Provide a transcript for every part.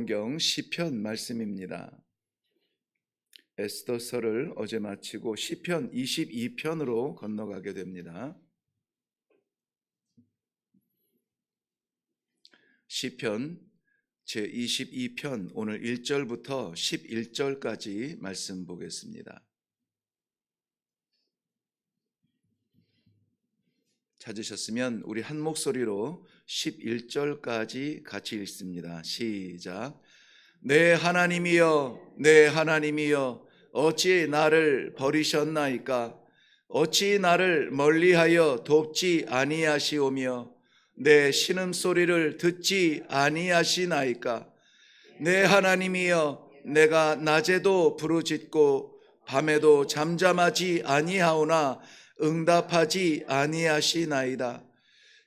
성경 시편 말씀입니다. 에스더서를 어제 마치고 시편 22편으로 건너가게 됩니다. 시편 제22편 오늘 1절부터 11절까지 말씀 보겠습니다. 찾으셨으면 우리 한 목소리로 11절까지 같이 읽습니다. 시작. 내 하나님이여, 내 하나님이여, 어찌 나를 버리셨나이까? 어찌 나를 멀리하여 돕지 아니하시오며 내 신음소리를 듣지 아니하시나이까? 내 하나님이여, 내가 낮에도 부르짖고 밤에도 잠잠하지 아니하오나 응답하지 아니하시나이다.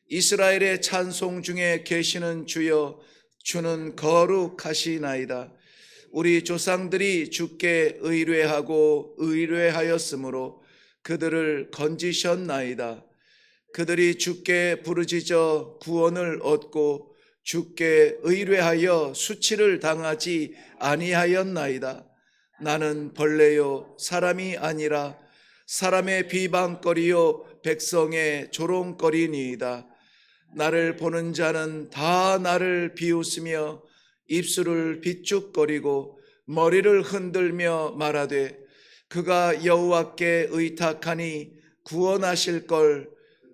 이스라엘의 찬송 중에 계시는 주여, 주는 거룩하시나이다. 우리 조상들이 주께 의뢰하고 의뢰하였으므로 그들을 건지셨나이다. 그들이 주께 부르짖어 구원을 얻고 주께 의뢰하여 수치를 당하지 아니하였나이다. 나는 벌레요 사람이 아니라 사람의 비방거리요 백성의 조롱거리니이다. 나를 보는 자는 다 나를 비웃으며 입술을 비쭉거리고 머리를 흔들며 말하되 그가 여호와께 의탁하니 구원하실 걸,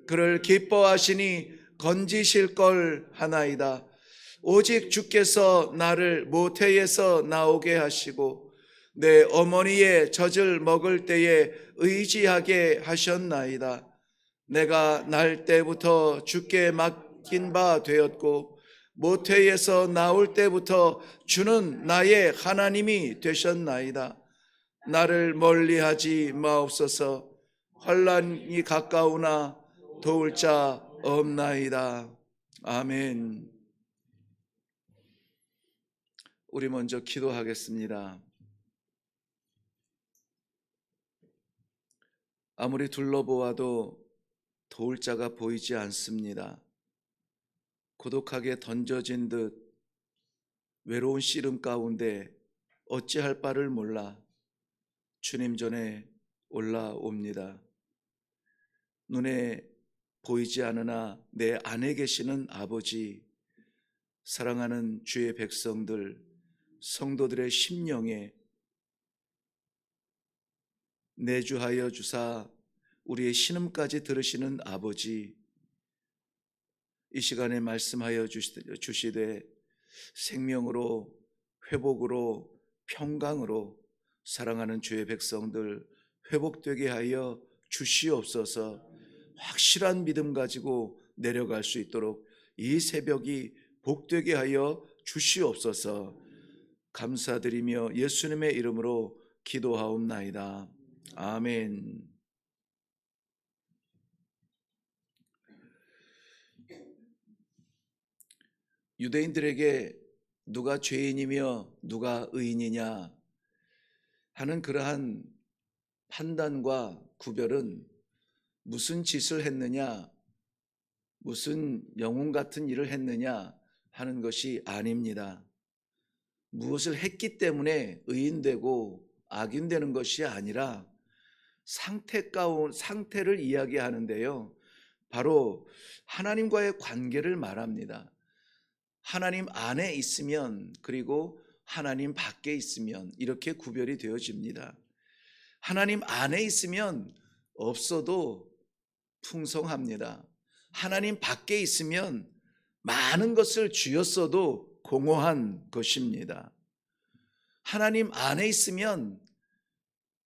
그를 기뻐하시니 건지실 걸 하나이다. 오직 주께서 나를 모태에서 나오게 하시고 내 어머니의 젖을 먹을 때에 의지하게 하셨나이다. 내가 날 때부터 주께 맡긴 바 되었고 모태에서 나올 때부터 주는 나의 하나님이 되셨나이다. 나를 멀리하지 마옵소서. 환난이 가까우나 도울 자 없나이다. 아멘. 우리 먼저 기도하겠습니다. 아무리 둘러보아도 도울 자가 보이지 않습니다. 고독하게 던져진 듯 외로운 씨름 가운데 어찌할 바를 몰라 주님 전에 올라옵니다. 눈에 보이지 않으나 내 안에 계시는 아버지, 사랑하는 주의 백성들, 성도들의 심령에 내주하여 주사 우리의 신음까지 들으시는 아버지, 이 시간에 말씀하여 주시되 생명으로, 회복으로, 평강으로 사랑하는 주의 백성들 회복되게 하여 주시옵소서. 확실한 믿음 가지고 내려갈 수 있도록 이 새벽이 복되게 하여 주시옵소서. 감사드리며 예수님의 이름으로 기도하옵나이다. 아멘. 유대인들에게 누가 죄인이며 누가 의인이냐 하는 그러한 판단과 구별은 무슨 짓을 했느냐, 무슨 영웅 같은 일을 했느냐 하는 것이 아닙니다. 무엇을 했기 때문에 의인되고 악인되는 것이 아니라 상태를 이야기하는데요. 바로 하나님과의 관계를 말합니다. 하나님 안에 있으면, 그리고 하나님 밖에 있으면 이렇게 구별이 되어집니다. 하나님 안에 있으면 없어도 풍성합니다. 하나님 밖에 있으면 많은 것을 쥐었어도 공허한 것입니다. 하나님 안에 있으면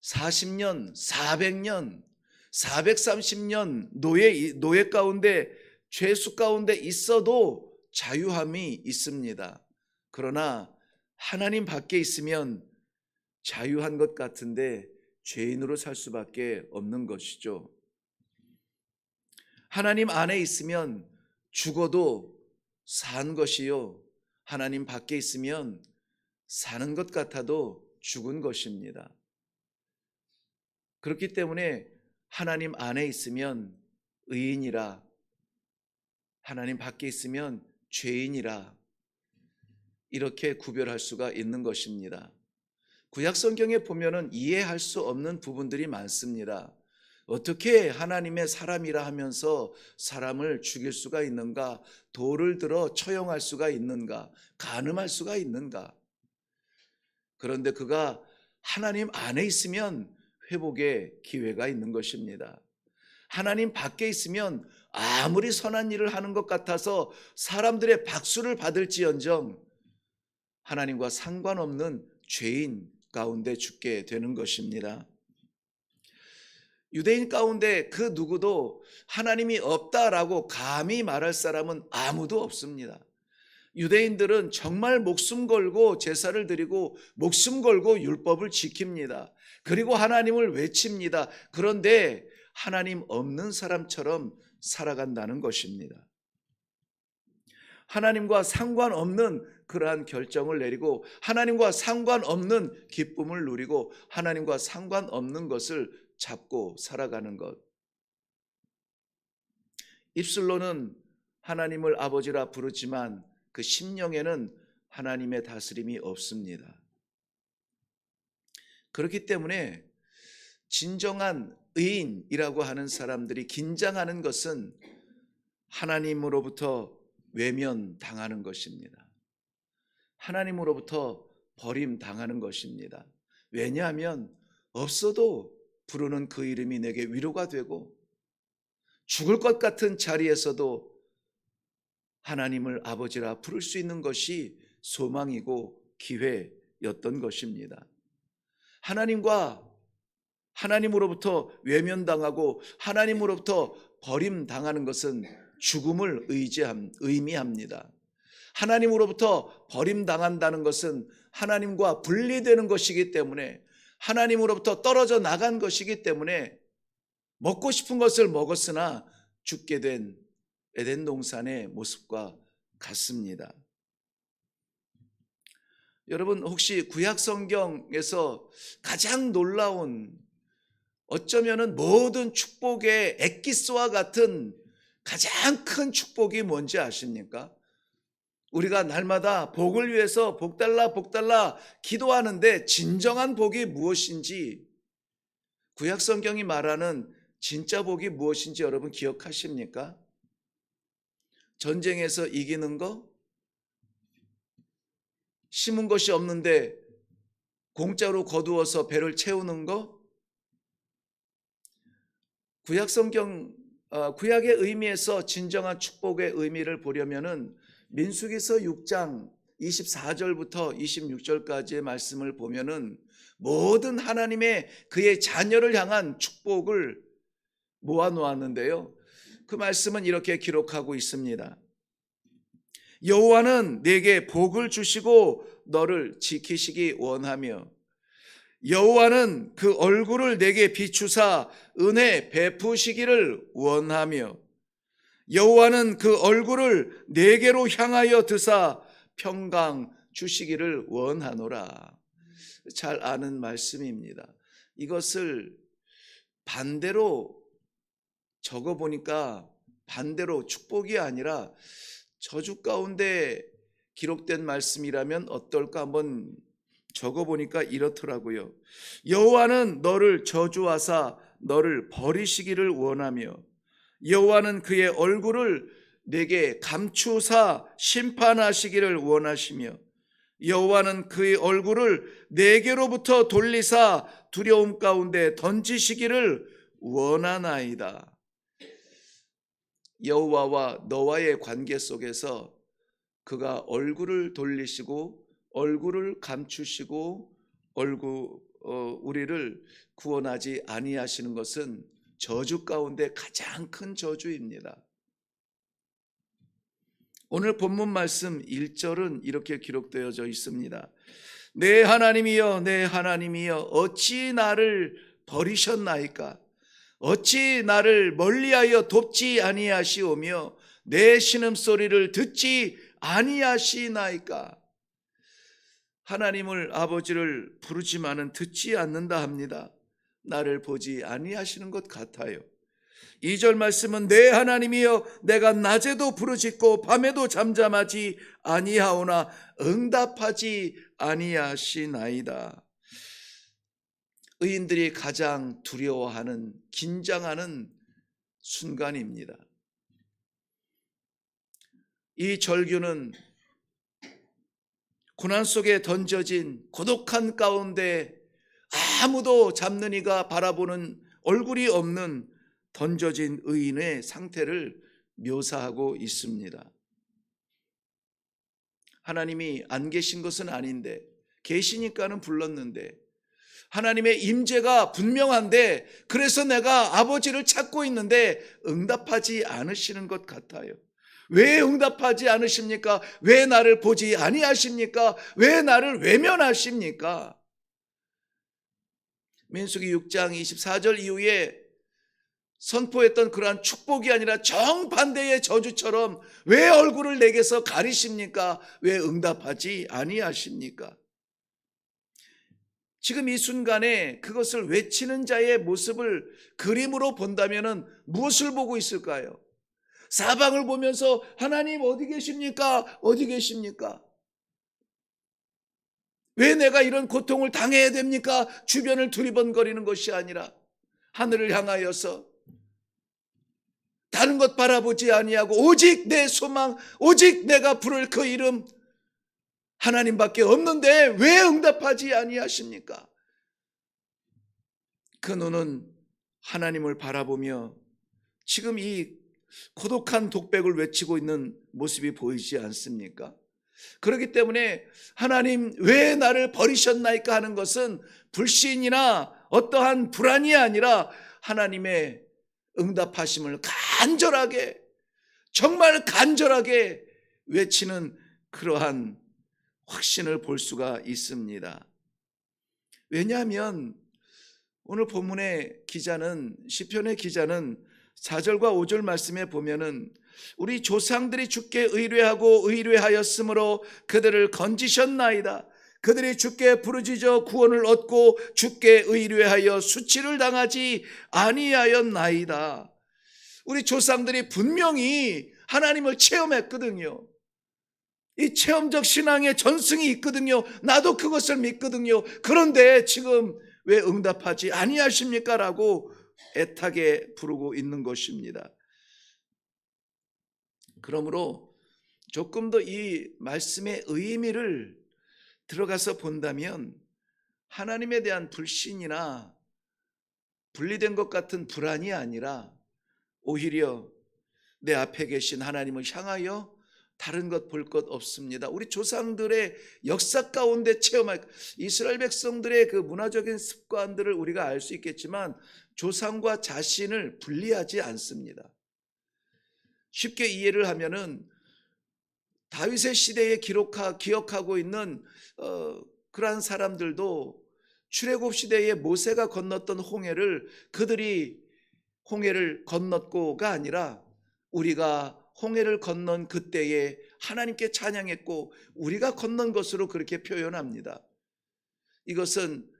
40년, 400년, 430년 노예 가운데, 죄수 가운데 있어도 자유함이 있습니다. 그러나 하나님 밖에 있으면 자유한 것 같은데 죄인으로 살 수밖에 없는 것이죠. 하나님 안에 있으면 죽어도 산 것이요, 하나님 밖에 있으면 사는 것 같아도 죽은 것입니다. 그렇기 때문에 하나님 안에 있으면 의인이라, 하나님 밖에 있으면 죄인이라, 이렇게 구별할 수가 있는 것입니다. 구약 성경에 보면은 이해할 수 없는 부분들이 많습니다. 어떻게 하나님의 사람이라 하면서 사람을 죽일 수가 있는가? 돌을 들어 처형할 수가 있는가? 간음할 수가 있는가? 그런데 그가 하나님 안에 있으면 회복의 기회가 있는 것입니다. 하나님 밖에 있으면 아무리 선한 일을 하는 것 같아서 사람들의 박수를 받을지언정 하나님과 상관없는 죄인 가운데 죽게 되는 것입니다. 유대인 가운데 그 누구도 하나님이 없다라고 감히 말할 사람은 아무도 없습니다. 유대인들은 정말 목숨 걸고 제사를 드리고 목숨 걸고 율법을 지킵니다. 그리고 하나님을 외칩니다. 그런데 하나님 없는 사람처럼 살아간다는 것입니다. 하나님과 상관없는 그러한 결정을 내리고 하나님과 상관없는 기쁨을 누리고 하나님과 상관없는 것을 잡고 살아가는 것. 입술로는 하나님을 아버지라 부르지만 그 심령에는 하나님의 다스림이 없습니다. 그렇기 때문에 진정한 의인이라고 하는 사람들이 긴장하는 것은 하나님으로부터 외면당하는 것입니다. 하나님으로부터 버림당하는 것입니다. 왜냐하면 없어도 부르는 그 이름이 내게 위로가 되고 죽을 것 같은 자리에서도 하나님을 아버지라 부를 수 있는 것이 소망이고 기회였던 것입니다. 하나님으로부터 외면당하고 하나님으로부터 버림당하는 것은 죽음을 의미합니다. 하나님으로부터 버림당한다는 것은 하나님과 분리되는 것이기 때문에 하나님으로부터 떨어져 나간 것이기 때문에 먹고 싶은 것을 먹었으나 죽게 된 에덴 동산의 모습과 같습니다. 여러분 혹시 구약 성경에서 가장 놀라운 어쩌면은 모든 축복의 엑기스와 같은 가장 큰 축복이 뭔지 아십니까? 우리가 날마다 복을 위해서 복 달라 기도하는데 진정한 복이 무엇인지 구약 성경이 말하는 진짜 복이 무엇인지 여러분 기억하십니까? 전쟁에서 이기는 거? 심은 것이 없는데 공짜로 거두어서 배를 채우는 거? 구약의 의미에서 진정한 축복의 의미를 보려면은 민수기서 6장 24절부터 26절까지의 말씀을 보면은 모든 하나님의 그의 자녀를 향한 축복을 모아 놓았는데요. 그 말씀은 이렇게 기록하고 있습니다. 여호와는 내게 복을 주시고 너를 지키시기 원하며 여호와는 그 얼굴을 내게 비추사 은혜 베푸시기를 원하며 여호와는 그 얼굴을 내게로 향하여 드사 평강 주시기를 원하노라. 잘 아는 말씀입니다. 이것을 반대로 적어보니까 반대로 축복이 아니라 저주 가운데 기록된 말씀이라면 어떨까 한번 적어보니까 이렇더라고요. 여호와는 너를 저주하사 너를 버리시기를 원하며 여호와는 그의 얼굴을 내게 감추사 심판하시기를 원하시며 여호와는 그의 얼굴을 내게로부터 돌리사 두려움 가운데 던지시기를 원하나이다. 여호와와 너와의 관계 속에서 그가 얼굴을 돌리시고 얼굴을 감추시고 우리를 구원하지 아니하시는 것은 저주 가운데 가장 큰 저주입니다. 오늘 본문 말씀 1절은 이렇게 기록되어져 있습니다. 내 하나님이여 내 하나님이여 어찌 나를 버리셨나이까? 어찌 나를 멀리하여 돕지 아니하시오며 내 신음소리를 듣지 아니하시나이까? 하나님을 아버지를 부르지만은 듣지 않는다 합니다. 나를 보지 아니하시는 것 같아요. 2절 말씀은 내 하나님이여 내가 낮에도 부르짖고 밤에도 잠잠하지 아니하오나 응답하지 아니하시나이다. 의인들이 가장 두려워하는, 긴장하는 순간입니다. 이 절규는 고난 속에 던져진 고독한 가운데 아무도 잡는 이가 바라보는 얼굴이 없는 던져진 의인의 상태를 묘사하고 있습니다. 하나님이 안 계신 것은 아닌데, 계시니까는 불렀는데, 하나님의 임재가 분명한데, 그래서 내가 아버지를 찾고 있는데 응답하지 않으시는 것 같아요. 왜 응답하지 않으십니까? 왜 나를 보지 아니하십니까? 왜 나를 외면하십니까? 민수기 6장 24절 이후에 선포했던 그러한 축복이 아니라 정반대의 저주처럼 왜 얼굴을 내게서 가리십니까? 왜 응답하지 아니하십니까? 지금 이 순간에 그것을 외치는 자의 모습을 그림으로 본다면 무엇을 보고 있을까요? 사방을 보면서 하나님 어디 계십니까? 어디 계십니까? 왜 내가 이런 고통을 당해야 됩니까? 주변을 두리번거리는 것이 아니라 하늘을 향하여서 다른 것 바라보지 아니하고 오직 내 소망, 오직 내가 부를 그 이름 하나님밖에 없는데 왜 응답하지 아니하십니까? 그 눈은 하나님을 바라보며 지금 이 고독한 독백을 외치고 있는 모습이 보이지 않습니까? 그렇기 때문에 하나님 왜 나를 버리셨나이까 하는 것은 불신이나 어떠한 불안이 아니라 하나님의 응답하심을 간절하게, 정말 간절하게 외치는 그러한 확신을 볼 수가 있습니다. 왜냐하면 오늘 본문의 기자는, 시편의 기자는 4절과 5절 말씀에 보면은 우리 조상들이 주께 의뢰하고 의뢰하였으므로 그들을 건지셨나이다. 그들이 주께 부르짖어 구원을 얻고 주께 의뢰하여 수치를 당하지 아니하였나이다. 우리 조상들이 분명히 하나님을 체험했거든요. 이 체험적 신앙의 전승이 있거든요. 나도 그것을 믿거든요. 그런데 지금 왜 응답하지 아니하십니까? 라고 애타게 부르고 있는 것입니다. 그러므로 조금 더 이 말씀의 의미를 들어가서 본다면 하나님에 대한 불신이나 분리된 것 같은 불안이 아니라 오히려 내 앞에 계신 하나님을 향하여 다른 것 볼 것 없습니다. 우리 조상들의 역사 가운데 체험할 이스라엘 백성들의 그 문화적인 습관들을 우리가 알 수 있겠지만 조상과 자신을 분리하지 않습니다. 쉽게 이해를 하면은 다윗의 시대에 기억하고 있는 그러한 사람들도 출애굽 시대에 모세가 건넜던 홍해를 그들이 홍해를 건넜고가 아니라 우리가 홍해를 건넌 그때에 하나님께 찬양했고 우리가 건넌 것으로 그렇게 표현합니다. 이것은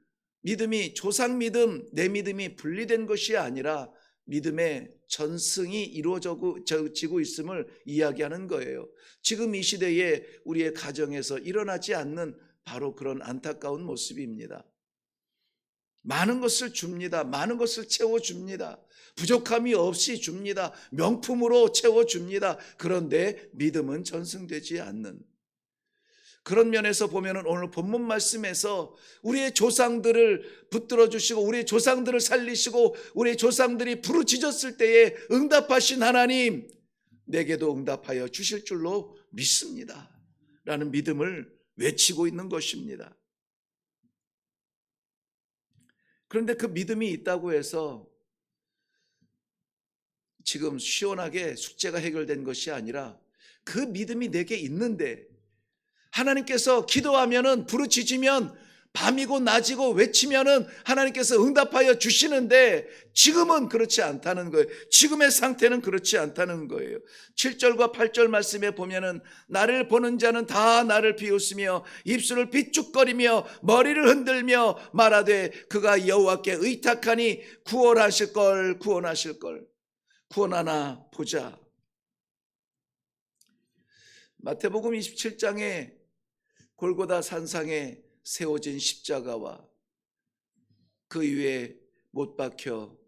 믿음이 조상 믿음, 내 믿음이 분리된 것이 아니라 믿음의 전승이 이루어지고 있음을 이야기하는 거예요. 지금 이 시대에 우리의 가정에서 일어나지 않는 바로 그런 안타까운 모습입니다. 많은 것을 줍니다. 많은 것을 채워줍니다. 부족함이 없이 줍니다. 명품으로 채워줍니다. 그런데 믿음은 전승되지 않는, 그런 면에서 보면 오늘 본문 말씀에서 우리의 조상들을 붙들어 주시고 우리의 조상들을 살리시고 우리의 조상들이 부르짖었을 때에 응답하신 하나님, 내게도 응답하여 주실 줄로 믿습니다 라는 믿음을 외치고 있는 것입니다. 그런데 그 믿음이 있다고 해서 지금 시원하게 숙제가 해결된 것이 아니라 그 믿음이 내게 있는데 하나님께서 기도하면은 부르짖으면 밤이고 낮이고 외치면은 하나님께서 응답하여 주시는데 지금은 그렇지 않다는 거예요. 지금의 상태는 그렇지 않다는 거예요. 7절과 8절 말씀에 보면은 나를 보는 자는 다 나를 비웃으며 입술을 비죽거리며 머리를 흔들며 말하되 그가 여호와께 의탁하니 구원하실 걸. 구원하나 보자. 마태복음 27장에 골고다 산상에 세워진 십자가와 그 위에 못 박혀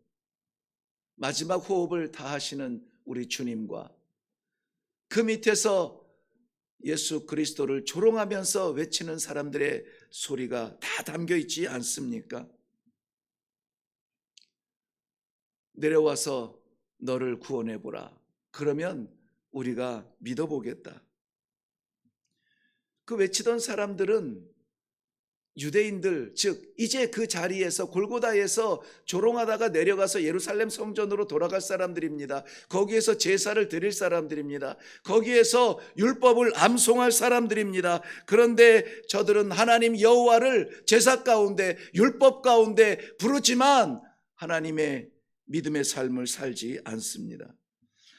마지막 호흡을 다하시는 우리 주님과 그 밑에서 예수 그리스도를 조롱하면서 외치는 사람들의 소리가 다 담겨 있지 않습니까? 내려와서 너를 구원해 보라. 그러면 우리가 믿어보겠다. 그 외치던 사람들은 유대인들, 즉 이제 그 자리에서 골고다에서 조롱하다가 내려가서 예루살렘 성전으로 돌아갈 사람들입니다. 거기에서 제사를 드릴 사람들입니다. 거기에서 율법을 암송할 사람들입니다. 그런데 저들은 하나님 여호와를 제사 가운데, 율법 가운데 부르지만 하나님의 믿음의 삶을 살지 않습니다.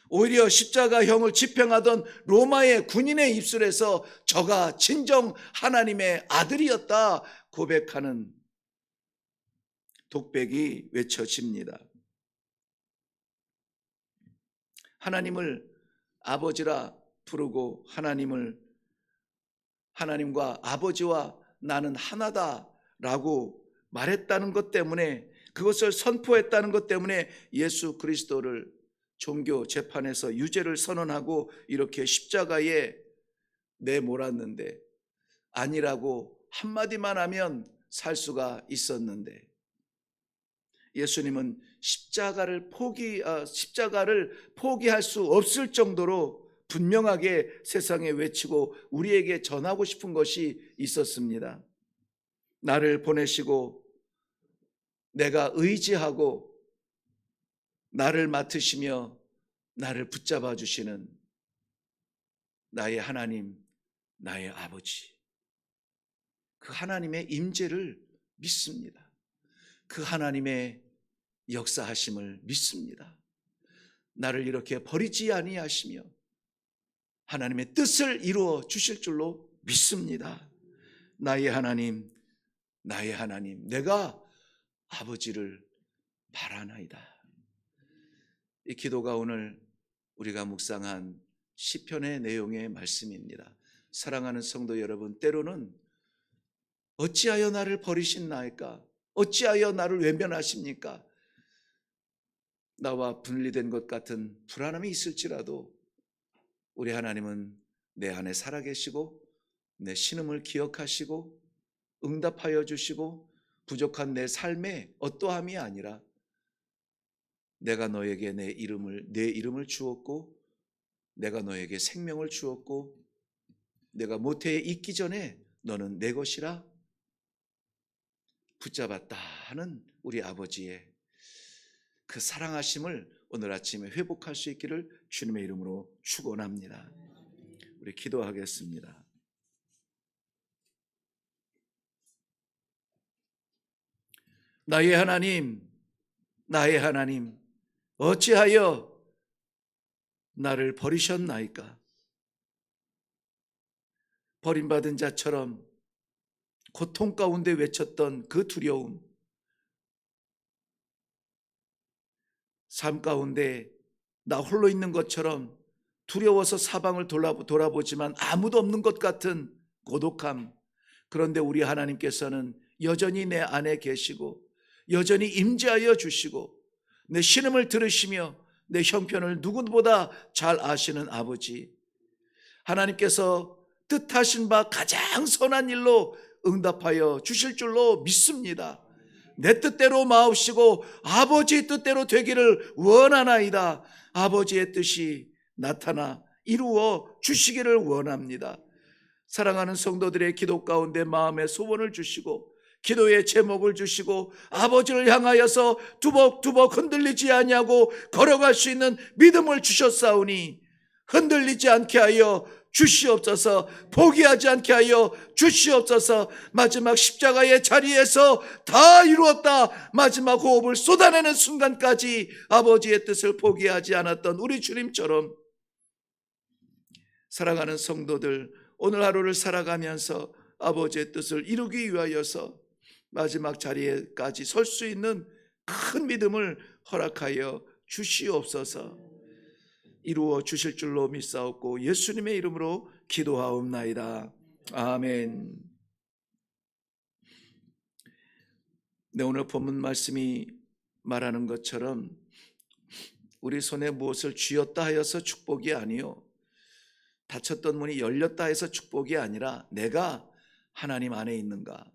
오히려 십자가형을 집행하던 로마의 군인의 입술에서 저가 진정 하나님의 아들이었다 고백하는 독백이 외쳐집니다. 하나님을 아버지라 부르고 하나님과 아버지와 나는 하나다라고 말했다는 것 때문에, 그것을 선포했다는 것 때문에 예수 그리스도를 종교 재판에서 유죄를 선언하고 이렇게 십자가에 내몰았는데, 아니라고 한마디만 하면 살 수가 있었는데, 예수님은 십자가를 포기할 수 없을 정도로 분명하게 세상에 외치고 우리에게 전하고 싶은 것이 있었습니다. 나를 보내시고 내가 의지하고 나를 맡으시며 나를 붙잡아 주시는 나의 하나님, 나의 아버지, 그 하나님의 임재를 믿습니다. 그 하나님의 역사하심을 믿습니다. 나를 이렇게 버리지 아니하시며 하나님의 뜻을 이루어 주실 줄로 믿습니다. 나의 하나님, 나의 하나님, 내가 아버지를 바라나이다. 이 기도가 오늘 우리가 묵상한 시편의 내용의 말씀입니다. 사랑하는 성도 여러분, 때로는 어찌하여 나를 버리신나이까? 어찌하여 나를 외면하십니까? 나와 분리된 것 같은 불안함이 있을지라도 우리 하나님은 내 안에 살아계시고 내 신음을 기억하시고 응답하여 주시고 부족한 내 삶의 어떠함이 아니라 내가 너에게 내 이름을 주었고 내가 너에게 생명을 주었고 내가 모태에 있기 전에 너는 내 것이라 붙잡았다 하는 우리 아버지의 그 사랑하심을 오늘 아침에 회복할 수 있기를 주님의 이름으로 축원합니다. 우리 기도하겠습니다. 나의 하나님, 나의 하나님, 어찌하여 나를 버리셨나이까? 버림받은 자처럼 고통 가운데 외쳤던 그 두려움, 삶 가운데 나 홀로 있는 것처럼 두려워서 사방을 돌아보지만 아무도 없는 것 같은 고독함, 그런데 우리 하나님께서는 여전히 내 안에 계시고 여전히 임재하여 주시고 내 신음을 들으시며 내 형편을 누구보다 잘 아시는 아버지, 하나님께서 뜻하신 바 가장 선한 일로 응답하여 주실 줄로 믿습니다. 내 뜻대로 마옵시고 아버지의 뜻대로 되기를 원하나이다. 아버지의 뜻이 나타나 이루어 주시기를 원합니다. 사랑하는 성도들의 기도 가운데 마음의 소원을 주시고 기도의 제목을 주시고 아버지를 향하여서 두벅두벅 흔들리지 아니하고 걸어갈 수 있는 믿음을 주셨사오니 흔들리지 않게 하여 주시옵소서. 포기하지 않게 하여 주시옵소서. 마지막 십자가의 자리에서 다 이루었다 마지막 호흡을 쏟아내는 순간까지 아버지의 뜻을 포기하지 않았던 우리 주님처럼 사랑하는 성도들, 오늘 하루를 살아가면서 아버지의 뜻을 이루기 위하여서 마지막 자리에까지 설 수 있는 큰 믿음을 허락하여 주시옵소서. 이루어 주실 줄로 믿사옵고 예수님의 이름으로 기도하옵나이다. 아멘. 네, 오늘 본문 말씀이 말하는 것처럼 우리 손에 무엇을 쥐었다 하여서 축복이 아니요, 닫혔던 문이 열렸다 해서 축복이 아니라 내가 하나님 안에 있는가,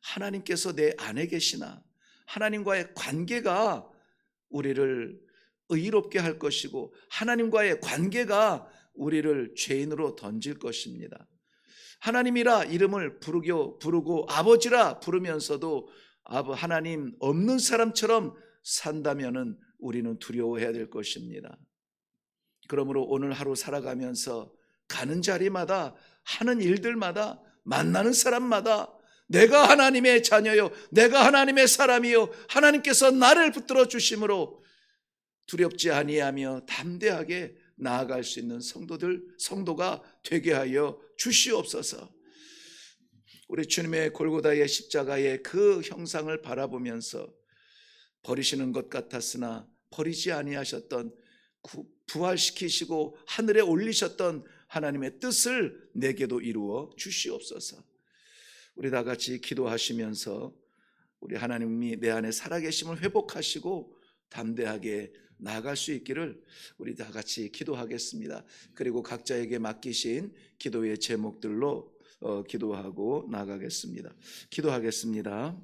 하나님께서 내 안에 계시나, 하나님과의 관계가 우리를 의롭게 할 것이고 하나님과의 관계가 우리를 죄인으로 던질 것입니다. 하나님이라 이름을 부르고 아버지라 부르면서도 하나님 없는 사람처럼 산다면은 우리는 두려워해야 될 것입니다. 그러므로 오늘 하루 살아가면서 가는 자리마다, 하는 일들마다, 만나는 사람마다 내가 하나님의 자녀요, 내가 하나님의 사람이요, 하나님께서 나를 붙들어 주심으로 두렵지 아니하며 담대하게 나아갈 수 있는 성도가 되게 하여 주시옵소서. 우리 주님의 골고다의 십자가의 그 형상을 바라보면서 버리시는 것 같았으나 버리지 아니하셨던, 부활시키시고 하늘에 올리셨던 하나님의 뜻을 내게도 이루어 주시옵소서. 우리 다 같이 기도하시면서 우리 하나님이 내 안에 살아계심을 회복하시고 담대하게 나아갈 수 있기를 우리 다 같이 기도하겠습니다. 그리고 각자에게 맡기신 기도의 제목들로 기도하고 나가겠습니다. 기도하겠습니다.